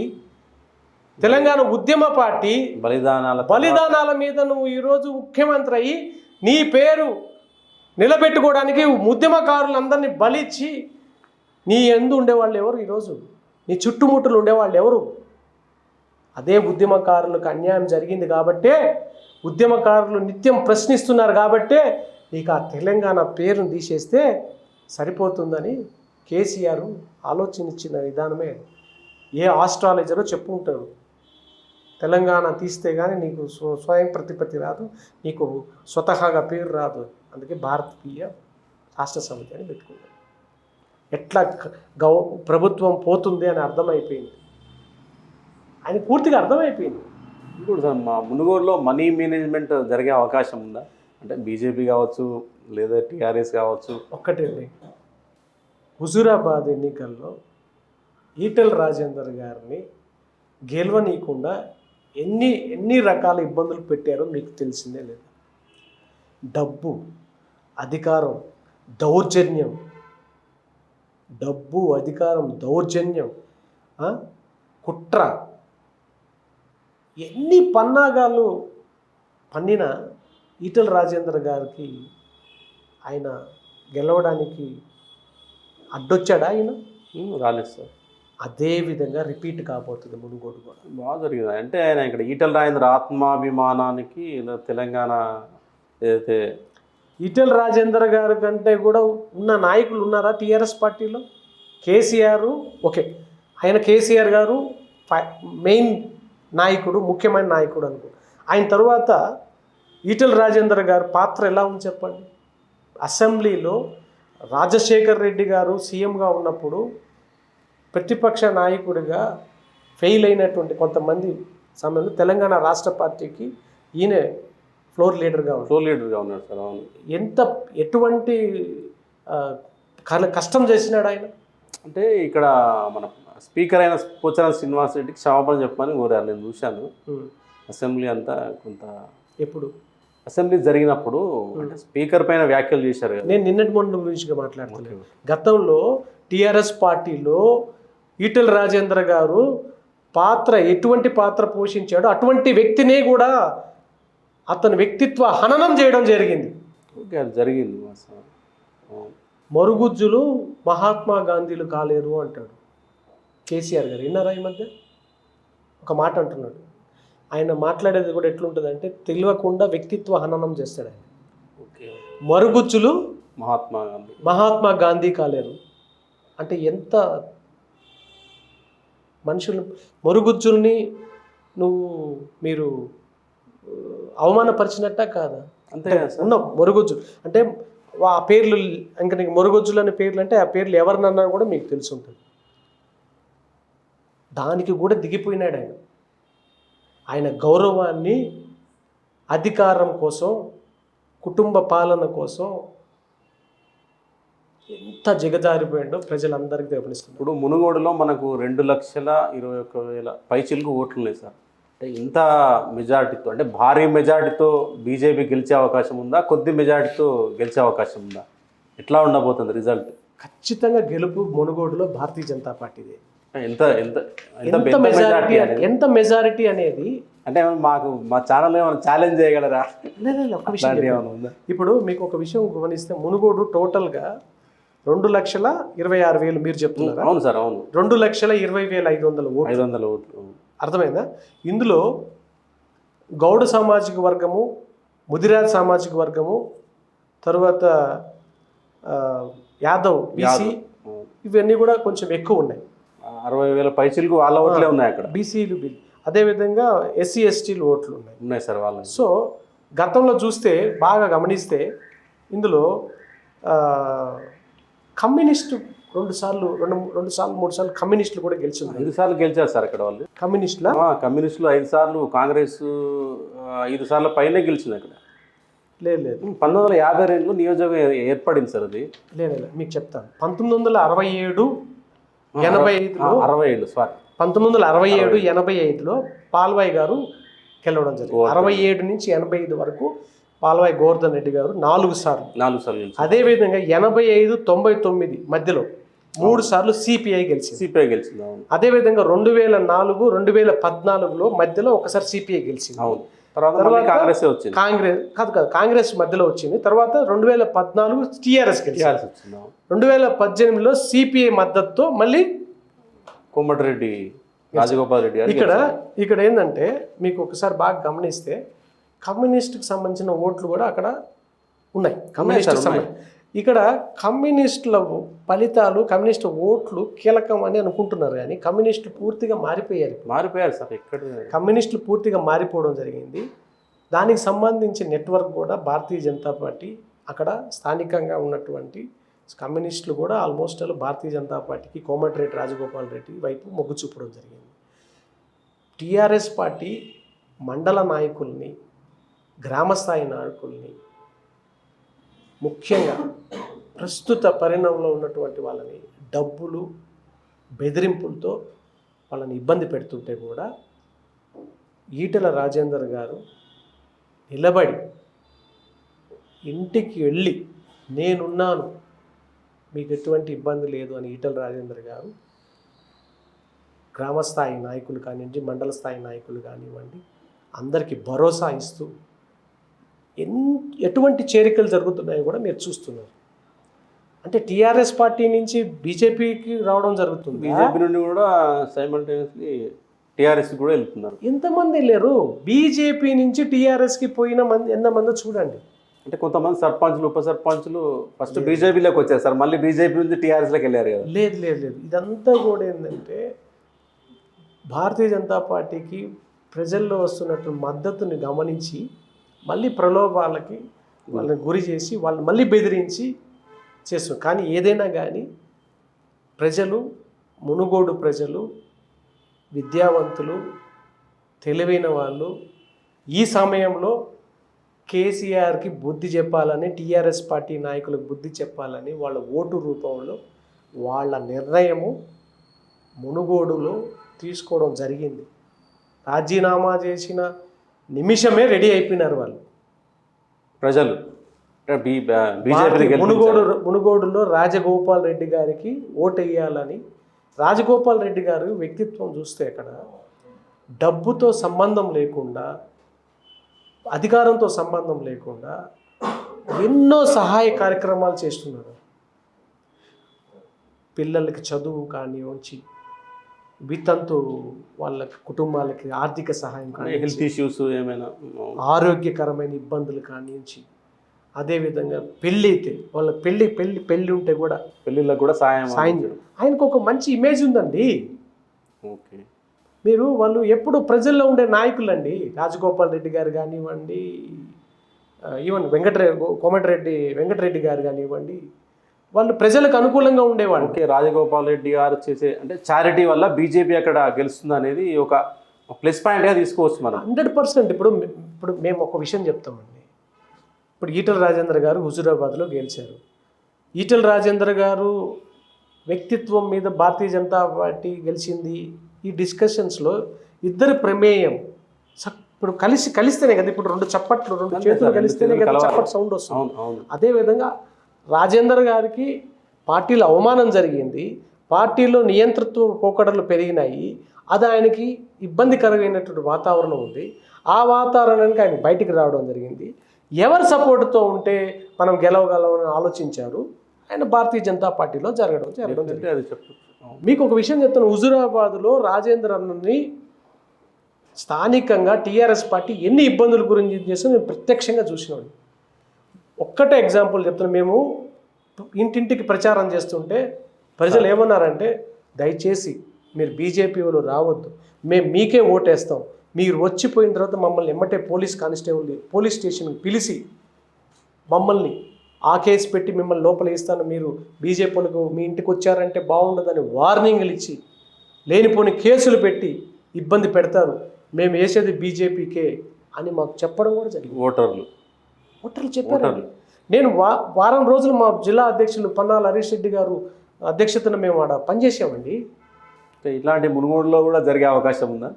B: తెలంగాణ ఉద్యమ పార్టీ. బలిదానాల మీద నువ్వు ఈరోజు ముఖ్యమంత్రి అయ్యి నీ పేరు నిలబెట్టుకోవడానికి ఉద్యమకారులందరినీ బలిచ్చి నీ ఎందు ఉండేవాళ్ళు ఎవరు? ఈరోజు నీ చుట్టుముట్టులు ఉండేవాళ్ళు ఎవరు? అదే ఉద్యమకారులకు అన్యాయం జరిగింది కాబట్టే, ఉద్యమకారులు నిత్యం ప్రశ్నిస్తున్నారు కాబట్టే నీకు ఆ తెలంగాణ పేరును తీసేస్తే సరిపోతుందని కేసీఆర్ ఆలోచనిచ్చిన విధానమే. ఏ ఆస్ట్రాలజరో చెప్పుకుంటారు, తెలంగాణ తీస్తే కానీ నీకు స్వయం ప్రతిపత్తి రాదు, నీకు స్వతహాగా పేరు రాదు, అందుకే భారతీయ రాష్ట్ర సమితి అని పెట్టుకున్నాడు. ఎట్లా ప్రభుత్వం పోతుంది అని అర్థమైపోయింది, ఆయన పూర్తిగా అర్థమైపోయింది.
A: ఇప్పుడు సార్, మా మునుగోడులో మనీ మేనేజ్మెంట్ జరిగే అవకాశం ఉందా? అంటే బీజేపీ కావచ్చు లేదా టీఆర్ఎస్ కావచ్చు.
B: ఒక్కటండి, హుజూరాబాద్ ఎన్నికల్లో ఈటెల రాజేందర్ గారిని గెలవనీయకుండా ఎన్ని రకాల ఇబ్బందులు పెట్టారో మీకు తెలిసిందే లేదు. డబ్బు, అధికారం, దౌర్జన్యం, కుట్ర, ఎన్ని పన్నాగాలు పన్నిన ఈటెల రాజేందర్ గారికి ఆయన గెలవడానికి అడ్డొచ్చాడా? ఆయన
A: రాలేదు సార్.
B: అదే విధంగా రిపీట్ కాబోతుంది మునుగోడు కూడా.
A: బాగా జరిగింది. అంటే ఆయన ఇక్కడ ఈటెల రాజేందర్ ఆత్మాభిమానానికి తెలంగాణ ఏదైతే
B: ఈటెల రాజేందర్ గారి కంటే కూడా ఉన్న నాయకులు ఉన్నారా టీఆర్ఎస్ పార్టీలో? కేసీఆర్ ఓకే, ఆయన కేసీఆర్ గారు మెయిన్ నాయకుడు, ముఖ్యమైన నాయకుడు అనుకో. ఆయన తర్వాత ఈటెల రాజేందర్ గారి పాత్ర ఎలా ఉంది చెప్పండి? అసెంబ్లీలో రాజశేఖర్ రెడ్డి గారు సీఎంగా ఉన్నప్పుడు ప్రతిపక్ష నాయకుడిగా ఫెయిల్ అయినటువంటి కొంతమంది సమయంలో తెలంగాణ రాష్ట్ర పార్టీకి ఈయన ఫ్లోర్ లీడర్గా
A: ఉన్నాడు సార్. అవును.
B: ఎటువంటి కష్టం చేసినాడు ఆయన? అంటే
A: ఇక్కడ మన స్పీకర్ అయిన పోచారం శ్రీనివాస్ రెడ్డికి క్షమాపణ చెప్పమని కోరారు. నేను చూశాను అసెంబ్లీ అంతా. కొంత
B: ఎప్పుడు
A: అసెంబ్లీ జరిగినప్పుడు అంటే స్పీకర్ పైన వ్యాఖ్యలు చేశారు కదా.
B: నేను నిన్నటి మొన్న గురించి మాట్లాడుతున్నాను. గతంలో టీఆర్ఎస్ పార్టీలో ఈటెల రాజేందర్ గారు ఎటువంటి పాత్ర పోషించాడో అటువంటి వ్యక్తిని కూడా అతని వ్యక్తిత్వ హననం చేయడం జరిగింది.
A: ఓకే, అది జరిగింది.
B: మరుగుజ్జులు మహాత్మా గాంధీలు కాలేరు అంటాడు కేసీఆర్ గారు. విన్నారా? ఈ మధ్య ఒక మాట అంటున్నాడు, ఆయన మాట్లాడేది కూడా ఎట్లుంటుందంటే తెలియకుండా వ్యక్తిత్వ హననం చేస్తాడు ఆయన.
A: ఓకే.
B: మరుగుజ్జులు
A: మహాత్మా
B: గాంధీ కాలేరు అంటే ఎంత మనుషులు మరుగుజ్జుల్ని మీరు అవమానపరిచినట్ట కాదా?
A: అంతే
B: ఉన్న మరుగుజ్జులు అంటే ఆ పేర్లు ఇంకా నీకు మరుగుజ్జులు అనే పేర్లు అంటే ఆ పేర్లు ఎవరినన్నా కూడా మీకు తెలిసి ఉంటుంది. దానికి కూడా దిగిపోయినాడు ఆయన. ఆయన గౌరవాన్ని అధికారం కోసం, కుటుంబ పాలన కోసం ఎంత దిగజారిపోయిండో ప్రజలందరికీ గమనిస్తున్నారు.
A: ఇప్పుడు మునుగోడులో మనకు 2,21,000 పైచిలకు ఓట్లు ఉన్నాయి సార్. అంటే ఇంత మెజారిటీతో, అంటే భారీ మెజారిటీతో బీజేపీ గెలిచే అవకాశం ఉందా, కొద్ది మెజారిటీతో గెలిచే అవకాశం ఉందా? ఎట్లా ఉండబోతుంది రిజల్ట్?
B: ఖచ్చితంగా గెలుపు మునుగోడులో భారతీయ జనతా పార్టీదే.
A: ఎంత ఎంత
B: ఎంత మెజారిటీ అనేది
A: అంటే మా ఛానల్ ఏమైనా ఛాలెంజ్ చేయగలరా?
B: లేదు, ఒక విషయం ఇప్పుడు మీకు ఒక విషయం గమనిస్తే మునుగోడు టోటల్గా 2,26,000 మీరు చెప్తున్నారా?
A: అవును సార్, అవును.
B: 2,20,500 ఓట్లు. అర్థమైందా? ఇందులో గౌడ సామాజిక వర్గము, ముదిరాజ్ సామాజిక వర్గము, తర్వాత యాదవ్ బీసీ, ఇవన్నీ కూడా కొంచెం ఎక్కువ ఉన్నాయి.
A: 60,000 పైచిలకు వాళ్ళ ఓట్లే ఉన్నాయి అక్కడ.
B: బీసీలు అదేవిధంగా ఎస్సీ ఎస్టీలు ఓట్లు ఉన్నాయి
A: సార్ వాళ్ళ.
B: సో గతంలో చూస్తే బాగా గమనిస్తే ఇందులో కమ్యూనిస్టు 2 సార్లు 3 సార్లు కమ్యూనిస్టులు కూడా గెలిచింది.
A: 5 సార్లు గెలిచారు సార్ అక్కడ వాళ్ళు.
B: కమ్యూనిస్టులు
A: 5 సార్లు, కాంగ్రెస్ 5 సార్ల పైనే గెలిచింది అక్కడ.
B: లేదు
A: 1952లో నియోజకవర్గం ఏర్పడింది సార్ అది.
B: లేదు మీకు చెప్తాను. 1967 85లో 1967-85లో పాల్వాయి గారు గెలవడం జరిగింది. 67 నుంచి 85 వరకు పాల్వాయి గోవర్ధన్ రెడ్డి గారు 4 సార్లు. అదేవిధంగా 85-99 మధ్యలో 3 సార్లు సిపిఐ గెలిచింది. అదేవిధంగా 2004-2014లో మధ్యలో ఒకసారి సిపిఐ గెలిచింది. కాంగ్రెస్ మధ్యలో వచ్చింది. తర్వాత 2014 టీఆర్ఎస్ గెలిచింది. 2018లో సిపిఐ మద్దతుతో మళ్ళీ
A: కోమటిరెడ్డి రాజగోపాల్ రెడ్డి.
B: ఇక్కడ ఏంటంటే మీకు ఒకసారి బాగా గమనిస్తే కమ్యూనిస్ట్కి సంబంధించిన ఓట్లు కూడా అక్కడ ఉన్నాయి. ఇక్కడ కమ్యూనిస్టుల ఫలితాలు, కమ్యూనిస్టు ఓట్లు కీలకం అని అనుకుంటున్నారు, కానీ కమ్యూనిస్టులు పూర్తిగా మారిపోయారు
A: సార్.
B: కమ్యూనిస్టులు పూర్తిగా మారిపోవడం జరిగింది. దానికి సంబంధించి నెట్వర్క్ కూడా భారతీయ జనతా పార్టీ అక్కడ స్థానికంగా ఉన్నటువంటి కమ్యూనిస్టులు కూడా ఆల్మోస్ట్ భారతీయ జనతా పార్టీకి, కోమటిరెడ్డి రాజగోపాల్ రెడ్డి వైపు మొగ్గు చూపడం జరిగింది. టీఆర్ఎస్ పార్టీ మండల నాయకుల్ని, గ్రామస్థాయి నాయకుల్ని, ముఖ్యంగా ప్రస్తుత పరిణామంలో ఉన్నటువంటి వాళ్ళని డబ్బులు, బెదిరింపులతో వాళ్ళని ఇబ్బంది పెడుతుంటే కూడా ఈటెల రాజేందర్ గారు నిలబడి ఇంటికి వెళ్ళి నేనున్నాను, మీకు ఎటువంటి ఇబ్బంది లేదు అని ఈటెల రాజేందర్ గారు గ్రామస్థాయి నాయకులు కానివ్వండి, మండల స్థాయి నాయకులు కానివ్వండి, అందరికీ భరోసా ఇస్తూ ఎటువంటి చేరికలు జరుగుతున్నాయో కూడా మీరు చూస్తున్నారు. అంటే టీఆర్ఎస్ పార్టీ నుంచి బీజేపీకి రావడం జరుగుతుంది,
A: బీజేపీ నుండి కూడా సైమల్టేనియస్లీ టీఆర్ఎస్ కూడా వెళ్తున్నారు.
B: ఎంతమంది వెళ్ళారు? బీజేపీ నుంచి టీఆర్ఎస్కి పోయిన మంది ఎంతమందో చూడండి.
A: అంటే కొంతమంది సర్పంచులు, ఉప సర్పంచులు ఫస్ట్ బీజేపీలోకి వచ్చారు సార్, మళ్ళీ బీజేపీ నుంచి టీఆర్ఎస్లోకి వెళ్ళారు కదా.
B: లేదు ఇదంతా కూడా ఏంటంటే భారతీయ జనతా పార్టీకి ప్రజల్లో వస్తున్నటువంటి మద్దతుని గమనించి మళ్ళీ ప్రలోభాలకి వాళ్ళని గురి చేసి వాళ్ళు మళ్ళీ బెదిరించి చేస్తారు. కానీ ఏదైనా కానీ ప్రజలు, మునుగోడు ప్రజలు విద్యావంతులు, తెలివైన వాళ్ళు ఈ సమయంలో కేసీఆర్కి బుద్ధి చెప్పాలని, టీఆర్ఎస్ పార్టీ నాయకులకు బుద్ధి చెప్పాలని వాళ్ళ ఓటు రూపంలో వాళ్ళ నిర్ణయము మునుగోడులో తీసుకోవడం జరిగింది. రాజీనామా చేసిన నిమిషమే రెడీ అయిపోయినారు వాళ్ళు
A: ప్రజలు.
B: మునుగోడులో రాజగోపాల్ రెడ్డి గారికి ఓటు వేయాలని. రాజగోపాల్ రెడ్డి గారు వ్యక్తిత్వం చూస్తే అక్కడ డబ్బుతో సంబంధం లేకుండా, అధికారంతో సంబంధం లేకుండా ఎన్నో సహాయ కార్యక్రమాలు చేస్తున్నారు. పిల్లలకి చదువు కానివ్వండి, వితంతు వాళ్ళ కుటుంబాలకి ఆర్థిక సహాయం కానీ,
A: హెల్త్ ఇష్యూస్ ఏమైనా
B: ఆరోగ్యకరమైన ఇబ్బందులు కానించి, అదేవిధంగా పెళ్ళి అయితే వాళ్ళ పెళ్ళి ఉంటే కూడా
A: పెళ్ళిళ్ళకు కూడా సాయం
B: చేయడం. ఆయనకు ఒక మంచి ఇమేజ్ ఉందండి.
A: ఓకే,
B: మీరు వాళ్ళు ఎప్పుడు ప్రజల్లో ఉండే నాయకులండి. రాజగోపాల్ రెడ్డి గారు కానివ్వండి, ఈవెన్ కోమటిరెడ్డి వెంకటరెడ్డి గారు కానివ్వండి, వాళ్ళు ప్రజలకు అనుకూలంగా ఉండేవాళ్ళు.
A: ఓకే, రాజగోపాల్ రెడ్డి గారు చేసే అంటే చారిటీ వల్ల బీజేపీ అక్కడ గెలుస్తుంది అనేది ఒక ప్లస్ పాయింట్గా తీసుకోవచ్చు మనం.
B: 100%. ఇప్పుడు మేము ఒక విషయం చెప్తామండి. ఇప్పుడు ఈటెల రాజేందర్ గారు హుజూరాబాద్లో గెలిచారు. ఈటెల రాజేందర్ గారు వ్యక్తిత్వం మీద భారతీయ జనతా పార్టీ గెలిచింది. ఈ డిస్కషన్స్లో ఇద్దరు ప్రమేయం ఇప్పుడు కలిస్తేనే కదా, ఇప్పుడు రెండు చేతులు కలిస్తేనే కదా చప్పట్లు సౌండ్ వస్తుంది. అదేవిధంగా రాజేందర్ గారికి పార్టీలో అవమానం జరిగింది, పార్టీలో నియంతృత్వ పోకడలు పెరిగినాయి, అది ఆయనకి ఇబ్బందికరమైనటువంటి వాతావరణం ఉంది. ఆ వాతావరణానికి ఆయన బయటికి రావడం జరిగింది. ఎవరి సపోర్టుతో ఉంటే మనం గెలవగలమని ఆలోచించారు. ఆయన భారతీయ జనతా పార్టీలో జరగడం జరిగింది. మీకు ఒక విషయం చెప్తాను. హుజూరాబాద్లో రాజేందర్ అన్నని స్థానికంగా టీఆర్ఎస్ పార్టీ ఎన్ని ఇబ్బందుల గురించి చేస్తే నేను ప్రత్యక్షంగా చూసినాను. ఒక్కటే ఎగ్జాంపుల్ చెప్తాను. మేము ఇంటింటికి ప్రచారం చేస్తుంటే ప్రజలు ఏమన్నారంటే, దయచేసి మీరు బీజేపీలో రావద్దు, మేము మీకే ఓటేస్తాం, మీరు వచ్చిపోయిన తర్వాత మమ్మల్ని ఎమ్మటే పోలీస్ స్టేషన్కి పిలిచి మమ్మల్ని ఆ కేసు పెట్టి మిమ్మల్ని లోపల ఇస్తాను, మీరు బీజేపీలకు మీ ఇంటికి వచ్చారంటే బాగుండదని వార్నింగ్లు ఇచ్చి లేనిపోని కేసులు పెట్టి ఇబ్బంది పెడతారు, మేము వేసేది బీజేపీకే అని మాకు చెప్పడం కూడా జరిగింది. ఓటర్లు చెప్పారు. నేను వారం రోజులు మా జిల్లా అధ్యక్షులు పన్నాల హరీష్ రెడ్డి గారు అధ్యక్షతన మేము ఆడ పనిచేసామండి.
A: ఇట్లాంటి మునుగోడులో కూడా జరిగే అవకాశం ఉందా?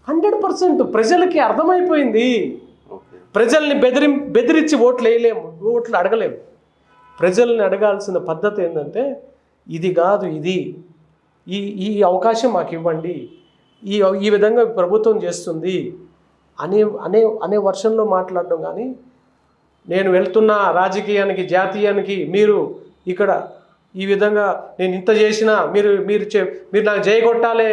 B: 100%. ప్రజలకి అర్థమైపోయింది. ప్రజల్ని బెదిరించి ఓట్లు వేయలేము, ఓట్లు అడగలేము. ప్రజల్ని అడగాల్సిన పద్ధతి ఏంటంటే, ఇది కాదు, ఇది ఈ అవకాశం మాకు ఇవ్వండి, ఈ విధంగా ప్రభుత్వం చేస్తుంది అనే వర్షంలో మాట్లాడడం. కానీ నేను వెళ్తున్న రాజకీయానికి జాతీయానికి మీరు ఇక్కడ ఈ విధంగా నేను ఇంత చేసినా మీరు నాకు జయగొట్టాలే.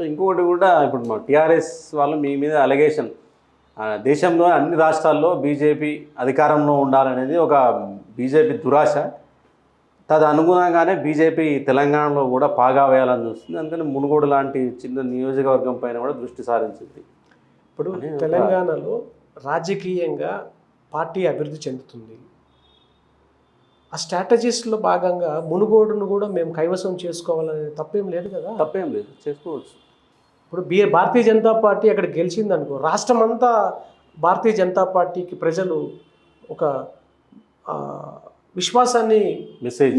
A: ఇంకొకటి కూడా ఇప్పుడు మా టీఆర్ఎస్ వాళ్ళు మీ మీద అలిగేషన్, దేశంలో అన్ని రాష్ట్రాల్లో బీజేపీ అధికారంలో ఉండాలనేది ఒక బీజేపీ దురాశ. తదనుగుణంగానే బీజేపీ తెలంగాణలో కూడా పాగా వేయాలని చూస్తుంది. అందుకని మునుగోడు లాంటి చిన్న నియోజకవర్గం పైన కూడా దృష్టి సారించింది.
B: ఇప్పుడు తెలంగాణలో రాజకీయంగా పార్టీ అభివృద్ధి చెందుతుంది. ఆ స్ట్రాటజీస్లో భాగంగా మునుగోడును కూడా మేము కైవసం చేసుకోవాలనే తప్పేం లేదు కదా.
A: తప్పేం లేదు, చేసుకోవచ్చు.
B: ఇప్పుడు భారతీయ జనతా పార్టీ అక్కడ గెలిచింది అనుకో, రాష్ట్రం అంతా భారతీయ జనతా పార్టీకి ప్రజలు ఒక విశ్వాసాన్ని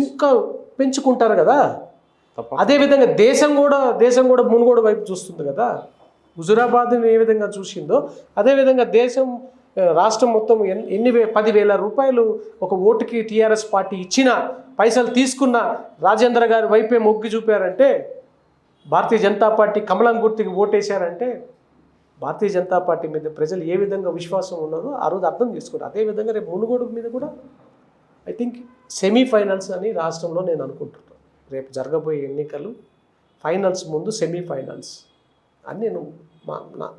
B: ఇంకా పెంచుకుంటారు కదా. అదేవిధంగా దేశం కూడా మునుగోడు వైపు చూస్తుంది కదా. హుజూరాబాద్ని ఏ విధంగా చూసిందో అదేవిధంగా రాష్ట్రం మొత్తం 10,000 రూపాయలు ఒక ఓటుకి టీఆర్ఎస్ పార్టీ ఇచ్చిన పైసలు తీసుకున్న రాజేంద్ర గారి వైపే మొగ్గు చూపారంటే, భారతీయ జనతా పార్టీ కమలం గుర్తుకి ఓటేశారంటే భారతీయ జనతా పార్టీ మీద ప్రజలు ఏ విధంగా విశ్వాసం ఉన్నారో ఆ రోజు అర్థం చేసుకోరు. అదేవిధంగా రేపు మునుగోడు మీద కూడా ఐ థింక్ సెమీఫైనల్స్ అని రాష్ట్రంలో నేను అనుకుంటున్నాను. రేపు జరగబోయే ఎన్నికలు ఫైనల్స్ ముందు సెమీఫైనల్స్ అని నేను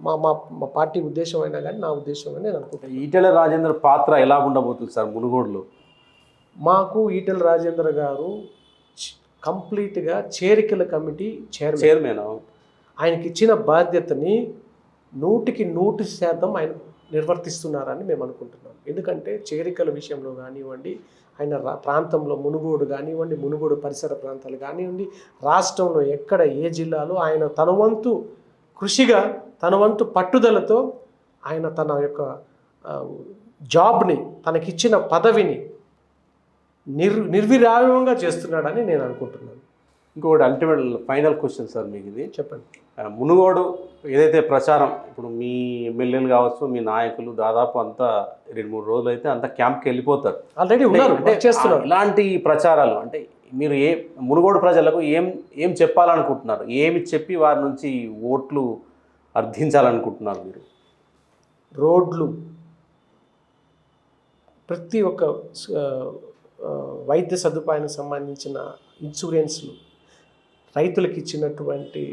B: మా పార్టీ ఉద్దేశం అయినా కానీ నా ఉద్దేశం అని నేను అనుకుంటాను.
A: ఈటెల రాజేందర్ పాత్ర ఎలా ఉండబోతుంది సార్ మునుగోడులో?
B: మాకు ఈటెల రాజేందర్ గారు కంప్లీట్గా చేరికల కమిటీ చైర్మన్. ఆయనకి ఇచ్చిన బాధ్యతని 100% ఆయన నిర్వర్తిస్తున్నారని మేము అనుకుంటున్నాం. ఎందుకంటే చేరికల విషయంలో కానివ్వండి, ఆయన ప్రాంతంలో మునుగోడు కానివ్వండి, మునుగోడు పరిసర ప్రాంతాలు కానివ్వండి, రాష్ట్రంలో ఎక్కడ ఏ జిల్లాలో ఆయన తన వంతు కృషిగా తన వంతు పట్టుదలతో ఆయన తన యొక్క జాబ్ని తనకిచ్చిన పదవిని నిర్విరామంగా చేస్తున్నాడని నేను అనుకుంటున్నాను.
A: ఇంకొకటి అల్టిమేట్ ఫైనల్ క్వశ్చన్ సార్ మీకు ఇది
B: చెప్పండి.
A: మునుగోడు ఏదైతే ప్రచారం ఇప్పుడు మీ ఎమ్మెల్యేలు కావచ్చు, మీ నాయకులు దాదాపు అంతా 2-3 రోజులు అయితే అంతా క్యాంప్కి వెళ్ళిపోతారు,
B: ఆల్రెడీ ఉన్నారు, చేస్తున్నారు.
A: ఇలాంటి ప్రచారాలు అంటే మీరు మునుగోడు ప్రజలకు ఏం చెప్పాలనుకుంటున్నారు? ఏమి చెప్పి వారి నుంచి ఓట్లు అర్థించాలనుకుంటున్నారు మీరు?
B: రోడ్లు, ప్రతి ఒక్క వైద్య సదుపాయానికి సంబంధించిన ఇన్సూరెన్స్లు, రైతులకు ఇచ్చినటువంటి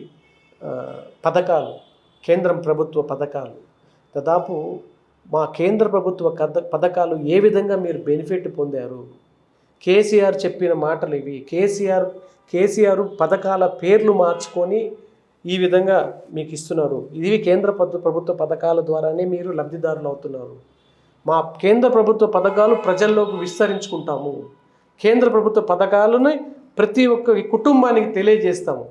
B: పథకాలు, కేంద్రం ప్రభుత్వ పథకాలు, దాదాపు మా కేంద్ర ప్రభుత్వ పథకాలు ఏ విధంగా మీరు బెనిఫిట్ పొందారు? కేసీఆర్ చెప్పిన మాటలు ఇవి. కేసీఆర్ పథకాల పేర్లు మార్చుకొని ఈ విధంగా మీకు ఇస్తున్నారు. ఇవి కేంద్ర ప్రభుత్వ పథకాల ద్వారానే మీరు లబ్ధిదారులు అవుతున్నారు. మా కేంద్ర ప్రభుత్వ పథకాలు ప్రజల్లోకి విస్తరించుకుంటాము. కేంద్ర ప్రభుత్వ పథకాలను ప్రతి ఒక్క కుటుంబానికి తెలియజేస్తాము.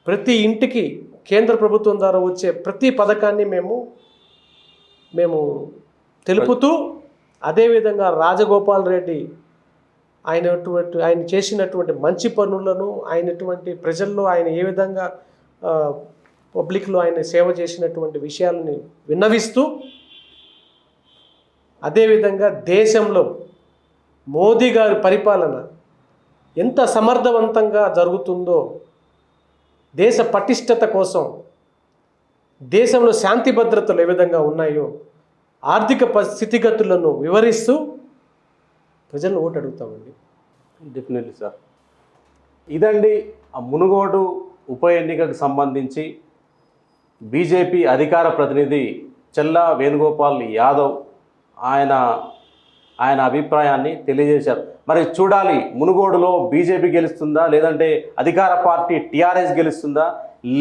B: ప్రతి ఇంటికి కేంద్ర ప్రభుత్వం ద్వారా వచ్చే ప్రతి పథకాన్ని మేము తెలుపుతూ, అదేవిధంగా రాజగోపాల్ రెడ్డి ఆయన చేసినటువంటి మంచి పనులను, ప్రజల్లో ఆయన ఏ విధంగా పబ్లిక్లో ఆయన సేవ చేసినటువంటి విషయాలని విన్నవిస్తూ, అదేవిధంగా దేశంలో మోదీ గారి పరిపాలన ఎంత సమర్థవంతంగా జరుగుతుందో, దేశ పటిష్టత కోసం, దేశంలో శాంతి భద్రతలు ఏ విధంగా ఉన్నాయో, ఆర్థిక స్థితిగతులను వివరిస్తూ ప్రజలను ఓటు అడుగుతామండి.
A: Definitely sir. ఇదండి ఆ మునుగోడు ఉప ఎన్నికకు సంబంధించి బీజేపీ అధికార ప్రతినిధి చెల్లా వేణుగోపాల్ యాదవ్ ఆయన అభిప్రాయాన్ని తెలియజేశారు. మరి చూడాలి, మునుగోడులో బీజేపీ గెలుస్తుందా, లేదంటే అధికార పార్టీ టీఆర్ఎస్ గెలుస్తుందా,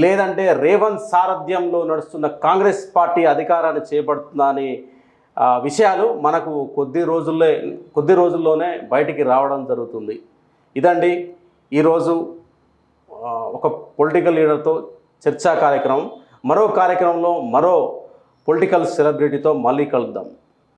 A: లేదంటే రేవంత్ సారథ్యంలో నడుస్తున్న కాంగ్రెస్ పార్టీ అధికారాన్ని చేపడుతుందా అని విషయాలు మనకు కొద్ది రోజుల్లోనే బయటికి రావడం జరుగుతుంది. ఇదండి ఈరోజు ఒక పొలిటికల్ లీడర్తో చర్చా కార్యక్రమం. మరో కార్యక్రమంలో మరో పొలిటికల్ సెలబ్రిటీతో మళ్ళీ కలుద్దాం.